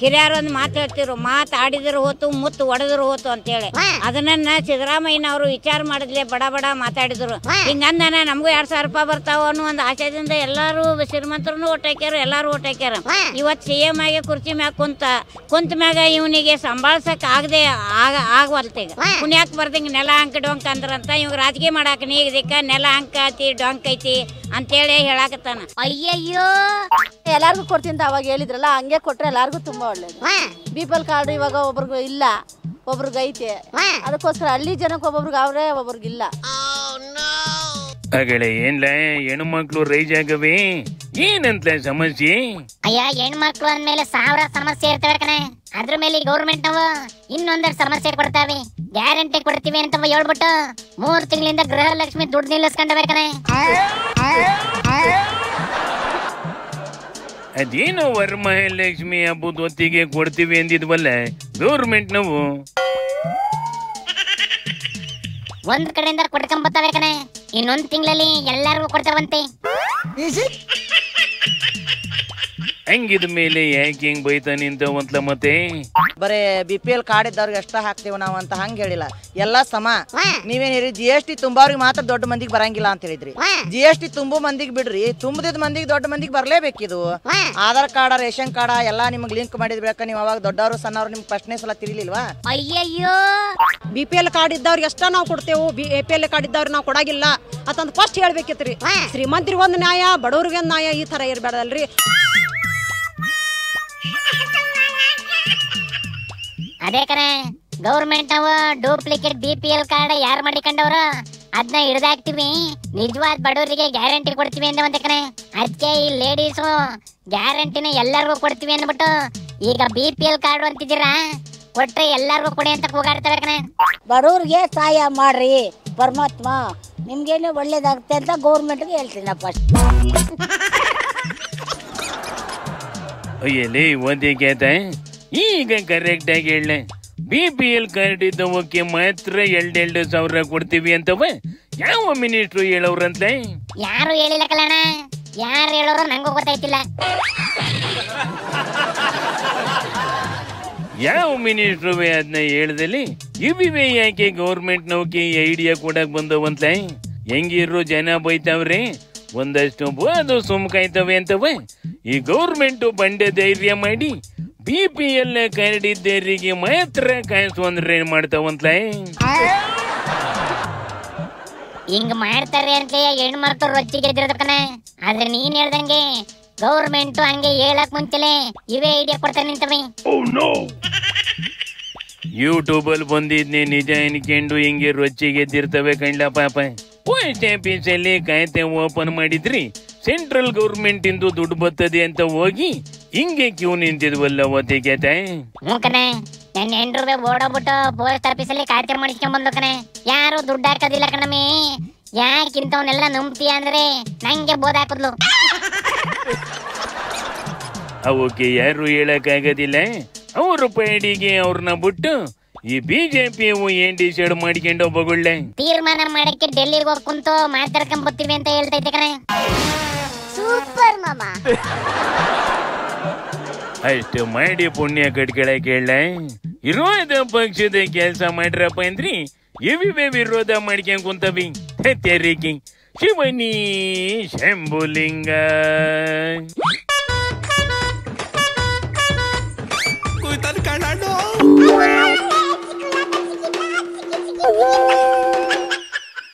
ಹಿರಿಯರು ಒಂದು ಮಾತು ಹೇಳ್ತಿರು, ಮಾತಾಡಿದ್ರು ಹೋತು ಮುತ್ತು ಒಡೆದ್ರು ಹೋತು ಅಂತೇಳಿ. ಅದನ್ನ ಸಿದ್ದರಾಮಯ್ಯನವರು ವಿಚಾರ ಮಾಡಿದ್ಲೆ ಬಡ ಬಡ ಮಾತಾಡಿದ್ರು. ಹಿಂಗಂದನ ನಮಗೂ 2,000 ರೂಪಾಯಿ ಬರ್ತಾವ ಅನ್ನೋ ಒಂದು ಆಶಯದಿಂದ ಎಲ್ಲಾರು ಶ್ರೀಮಂತರನ್ನು ಓಟ್ ಹಾಕ್ಯಾರ, ಎಲ್ಲಾರು ಓಟ್ ಹಾಕ್ಯಾರ. ಇವತ್ತು CM ಆಗಿ ಕುರ್ಚಿ ಮ್ಯಾಗ ಕುಂತ ಮ್ಯಾಗ ಇವನಿಗೆ ಸಂಭಾಳ್ಸಕ್ ಆಗದೆ ಆಗವಲ್ತೀಗ. ಪುಣ್ಯಾಕ್ ಬರ್ದಂಗ ನೆಲ ಅಂಕ ಡೊಂಕ ಅಂದ್ರಂತ ಇವಾಗ ರಾಜಕೀಯ ಮಾಡಾಕ ನೀಗದಿಕ್ಕ ನೆಲ ಅಂಕ ಐತಿ ಡೊಂಕ್ ಐತಿ ಅಂತೇಳಿ ಹೇಳಾಕತ್ತಾನ. ಅಯ್ಯಯ್ಯೋ ಎಲ್ಲಾರ್ಗು ಕೊಡ್ತೀನಿ ಅವಾಗ ಹೇಳಿದ್ರಲ್ಲ, ಹಂಗೆ ಕೊಟ್ರೆ ಎಲ್ಲಾರ್ಗು ತುಂಬಾ ಒಳ್ಳೇದು. BPL ಕಾರ್ಡ್ ಇವಾಗ ಒಬ್ರಿಗೂ ಇಲ್ಲ, ಒಬ್ರಿಗೆ ಐತೆ. ಅದಕ್ಕೋಸ್ಕರ ಹಳ್ಳಿ ಜನಕ್ಕೆ ಒಬ್ಬೊಬ್ರಿಗೆ ಅವ್ರೆ ಒಬ್ರಿಗಿಲ್ಲ. ಹಾಗಳೆ ಏನ್ಲ ಹೆಣ್ಣು ಮಕ್ಳು ರೈಜ್ ಆಗವೆ ಏನಂತ ಸಮಸ್ಯೆ? ಅಯ್ಯ ಹೆಣ್ಮಕ್ಳು ಅಂದ್ಮೇಲೆ 1000 ಸಮಸ್ಯೆ ಇರ್ತವೆ ಕಣೆ. ಅದ್ರ ಮೇಲೆ ಗೌರ್ಮೆಂಟ್ ನಾವು ಇನ್ನೊಂದೆರಡು ಸಮಸ್ಯೆ ಕೊಡ್ತಾವೆ. ಗ್ಯಾರಂಟಿ ಕೊಡ್ತೀವಿ ಅಂತ ಹೇಳ್ಬಿಟ್ಟು 3 ತಿಂಗಳಿಂದ ಗೃಹಲಕ್ಷ್ಮಿ ದುಡ್ಡು ನಿಲ್ಲಿಸ್ಕೊಂಡವೆ ಕಣೆ. ಅದೇನೋ ವರಮಹಾಲಕ್ಷ್ಮಿ ಹಬ್ಬದ ಹೊತ್ತಿಗೆ ಕೊಡ್ತೀವಿ ಅಂದಿದ್ವಲ್ಲ ಗೌರ್ಮೆಂಟ್ ನಾವು. ಒಂದ್ ಕಡೆಯಿಂದ ಕೊಡ್ಕೊಂಬತ್ತವೆ ಕಣೆ, ಇನ್ನೊಂದ್ ತಿಂಗಳಲ್ಲಿ ಎಲ್ಲಾರ್ಗು ಕೊಡ್ತಾವಂತೆ. ಹಂಗಿದ ಮೇಲೆ ಯಾಕೆ ಹೆಂಗ್ ಬೈತಾ ನಿಂತವಂತಲ ಮತ್ತೆ? ಬರೇ BPL ಕಾರ್ಡ್ ಇದ್ದವ್ರಿಗೆ ಎಷ್ಟ ಹಾಕ್ತೇವ ನಾವ್ ಅಂತ ಹಂಗ ಹೇಳಿಲ್ಲ, ಎಲ್ಲಾ ಸಮ. ನೀವೇನ್ ಹೇಳಿ GST ತುಂಬಾವ್ರಿಗೆ ಮಾತ್ರ ದೊಡ್ಡ ಮಂದಿಗೆ ಬರಂಗಿಲ್ಲ ಅಂತ ಹೇಳಿದ್ರಿ. GST ತುಂಬು ಮಂದಿಗೆ ಬಿಡ್ರಿ, ತುಂಬದಿದ್ ಮಂದಿಗೆ ದೊಡ್ಡ ಮಂದಿಗೆ ಬರ್ಲೇಬೇಕಿದು. ಆಧಾರ್ ಕಾರ್ಡ್ ರೇಷನ್ ಕಾರ್ಡ್ ಎಲ್ಲಾ ನಿಮ್ಗೆ ಲಿಂಕ್ ಮಾಡಿದ್ಬೇಕ. ನೀವು ಅವಾಗ ದೊಡ್ಡವರು ಸಣ್ಣವ್ರು ನಿಮ್ಗೆ ಫಸ್ಟ್ನೇ ಸಲ ತಿರ್ಲಿಲ್ವಾ? ಅಯ್ಯಯ್ಯೋ BPL ಕಾರ್ಡ್ ಇದ್ದವ್ರಿಗೆ ಎಷ್ಟ ನಾವು ಕೊಡ್ತೇವು, APL ಕಾರ್ಡ್ ಇದ್ದವ್ರಿಗೆ ನಾವು ಕೊಡಾಗಿಲ್ಲ ಅಂತಂದ್ ಫಸ್ಟ್ ಹೇಳ್ಬೇಕಿತ್ರಿ. ಶ್ರೀಮಂತರಿಗೆ ಒಂದ್ ನ್ಯಾಯ, ಬಡವ್ರಿಗೆ ಒಂದ್ ನ್ಯಾಯ, ಈ ತರ ಇರ್ಬೇಡಲ್ರಿ. ಅದೇ ಕಣೆ ಗೌರ್ಮೆಂಟ್ ನಾವು ಡೂಪ್ಲಿಕೇಟ್ BPL ಕಾರ್ಡ್ ಯಾರು ಮಾಡಿಕೊಂಡವ್ರು ಅದನ್ನ ಹಿಡ್ದಾಕ್ತಿವಿ, ನಿಜವಾದ ಬಡವರಿಗೆ ಗ್ಯಾರಂಟಿ ಕೊಡ್ತೀವಿ ಅಂದವಂತೆ ಕಣೆ. ಅದಕ್ಕೆ ಈ ಲೇಡೀಸು ಗ್ಯಾರಂಟಿನ ಎಲ್ಲರಿಗೂ ಕೊಡ್ತೀವಿ ಅಂದ್ಬಿಟ್ಟು ಈಗ BPL ಕಾರ್ಡ್ ಅಂತಿದ್ದೀರಾ, ಕೊಟ್ರೆ ಎಲ್ಲರಿಗೂ ಕೊಡಿ ಅಂತ ಕೂಗಾಡ್ತವೆ ಕಣೆ. ಬಡವ್ರಿಗೆ ಸಹಾಯ ಮಾಡ್ರಿ ಪರಮಾತ್ಮ, ನಿಮ್ಗೇನೆ ಒಳ್ಳೇದಾಗುತ್ತೆ ಅಂತ ಗೌರ್ಮೆಂಟ್ಗೆ ಹೇಳ್ತೀನಪ್ಪ. ಅಯ್ಯಲೇ ಒಂದೇ ಕೇತ ಈಗ ಕರೆಕ್ಟ್ ಆಗಿ ಹೇಳ. BPL ಕಾರ್ಡ್ ಇದ್ದವಕ್ಕೆ ಮಾತ್ರ 2,000 ಕೊಡ್ತೀವಿ ಅಂತವ ಯಾವ ಮಿನಿಸ್ಟ್ರು ಹೇಳವ್ರಂತೆ? ಯಾರು ಹೇಳಿಲ್ಲ ಕಲ್ಯಾಣ, ಯಾರು ಹೇಳೋರು ನಂಗೂ ಗೊತ್ತಾಯ್ತಿಲ್ಲ. ಯಾವ ಮಿನಿಸ್ಟ್ರು ಅದನ್ನ ಹೇಳ್ದಲ್ಲಿ ಇವಿವೆ ಯಾಕೆ ಗೌರ್ಮೆಂಟ್ ನೌಕಿ ಐಡಿಯಾ ಕೊಡಕ್ ಬಂದವಂತ? ಹೆಂಗಿರೋ ಜನ ಬೈತಾವ್ರೆ, ಒಂದಷ್ಟು ಅದು ಸುಮ್ಕಾಯ್ತವೆ ಅಂತವ. ಈ ಗೌರ್ಮೆಂಟ್ ಬಂಡೆ ಧೈರ್ಯ ಮಾಡಿ BPL ಕಾರ್ಡ್ ಇದ್ದರಿಗೆ ಮಾತ್ರ ಕಾಯಿಸುವಂದ್ರೆ ಏನ್ ಮಾಡ್ತಾವಂತ? ಹಿಂಗ್ ಮಾಡ್ತಾರೆ ಅಂತ ಹೆಣ್ಮಕ್ಳು ರೊಚ್ಚಿಗೆ ಎದ್ದಿರೋದು ಕಣೆ. ಆದ್ರೆ ನೀನ್ ಹೇಳ್ದಂಗೆ ಗೌರ್ಮೆಂಟ್ ಹಂಗೆ ಹೇಳಕ್ ಮುಂಚೆಲೆ ಇವೇ ಐಡಿಯಾ ಕೊಡ್ತಾರೆ ನಿಂತವೆ. ಯೂಟ್ಯೂಬ್ ಅಲ್ಲಿ ಬಂದಿದ್ನೆ ನಿಜ ಅನ್ಕೊಂಡು ಹಿಂಗೆ ರೊಚ್ಚಿಗೆ ಎದ್ದಿರ್ತವೆ ಕಂಡ್ಲ ಪಾಪ. ಪೋಸ್ಟ್ ಆಫೀಸ್ ಅಲ್ಲಿ ಖಾತೆ ಓಪನ್ ಮಾಡಿದ್ರಿ, ಸೆಂಟ್ರಲ್ ಗೌರ್ಮೆಂಟ್ ಇಂದು ದುಡ್ಡು ಬರ್ತದೆ ಅಂತ ಹೋಗಿ ಹಿಂಗೆ ಕ್ಯೂ ನಿಂತಿದ್ವಲ್ಲ ಒತ್ತಿಗೆ. ಕಣೆ ನನ್ನ ಹೆಂಡ್ರು ಓಡೋಗ್ಬಿಟ್ಟು ಪೋಸ್ಟ್ ಆಫೀಸ್ ಅಲ್ಲಿ ಖಾತೆ ಮಾಡಿಸ್ಕೊಂಡ್ ಬಂದು ಕಣೆ. ಯಾರು ದುಡ್ಡು ಹಾಕೋದಿಲ್ಲ ಕಣಮಿ, ಯಾಕಿಂತವನ್ನೆಲ್ಲ ನಂಬ್ತೀಯ ಅಂದ್ರೆ ನಂಗೆ ಬೋಧ ಹಾಕದ್ಲು. ಅವಕ್ಕೆ ಯಾರು ಹೇಳಕ್ ಆಗೋದಿಲ್ಲ, ಅವ್ರ ಪೈಡಿಗೆ ಅವ್ರನ್ನ ಬಿಟ್ಟು ಈ BJP ಏನ್ ಡಿಸೈಡ್ ಮಾಡ್ಕೊಂಡು ಹೋಗ್ಕೊಳ್ಳೆ. ತೀರ್ಮಾನ ಮಾಡಕ್ಕೆ ಡೆಲ್ಲಿಗೆ ಹೋಗಿ ಕುಂತು ಮಾತಾಡ್ಕೊಂಡ್ ಬರ್ತೀವಿ ಅಂತ ಹೇಳ್ತೈತೆ ಕಣೆ. ಸೂಪರ್ ಮಾಮಾ. ಅಷ್ಟು ಮಾಡಿ ಪುಣ್ಯ ಕಟ್ಕೊಳಕ್ ಹೇಳ. ವಿರೋಧ ಪಕ್ಷದ ಕೆಲಸ ಮಾಡ್ರಪ್ಪ ಅಂದ್ರಿ ಇವಿವೆ ವಿರೋಧ ಮಾಡ್ಕೊಂಡ್ ಕುಂತವಿ. ತೆರಿಗೆ ಶಿವನಿ ಶಂಭುಲಿಂಗ.